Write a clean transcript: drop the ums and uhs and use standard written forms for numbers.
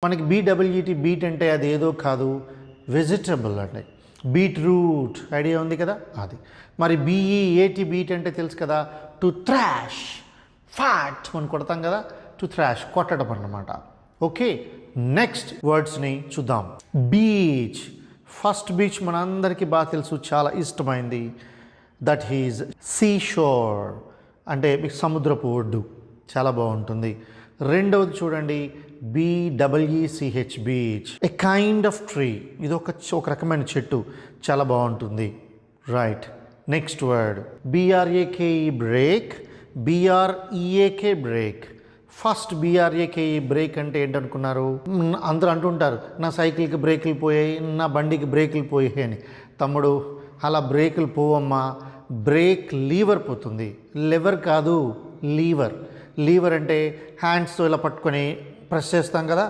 మనకి బీడబ్ల్యూటీ బీట్ అంటే అది ఏదో కాదు, వెజిటబుల్ అంటే బీట్రూట్ ఐడియా ఉంది కదా అది. మరి బీఈఏటీ బీట్ అంటే తెలుసు కదా, టు థ్రాష్, ఫ్యాట్ అని కొడతాం కదా, టు థ్రాష్ కొట్టడం అన్నమాట. ఓకే, నెక్స్ట్ వర్డ్స్ని చూద్దాం. బీచ్, ఫస్ట్ బీచ్ మనందరికీ బాగా తెలుసు, చాలా ఇష్టమైంది. దట్ ఈజ్ సీ షోర్, అంటే మీకు సముద్రపు ఒడ్డు, చాలా బాగుంటుంది. రెండవది చూడండి, BEECH beach, A kind of tree, ఇది ఒక రకమైన చెట్టు, చాలా బాగుంటుంది. Right, next word BRAKE break, BREAK break. First BRAKE break అంటే ఏంటనుకున్నారు? అందరూ అంటుంటారు నా సైకిల్కి బ్రేకులు పోయాయి, నా బండికి బ్రేకులు పోయాయి అని. తమ్ముడు అలా బ్రేకులు పోవమ్మా, బ్రేక్ లీవర్ పోతుంది, లెవర్ కాదు లీవర్. లీవర్ అంటే హ్యాండ్స్తో ఇలా పట్టుకొని ప్రెస్ చేస్తాం కదా,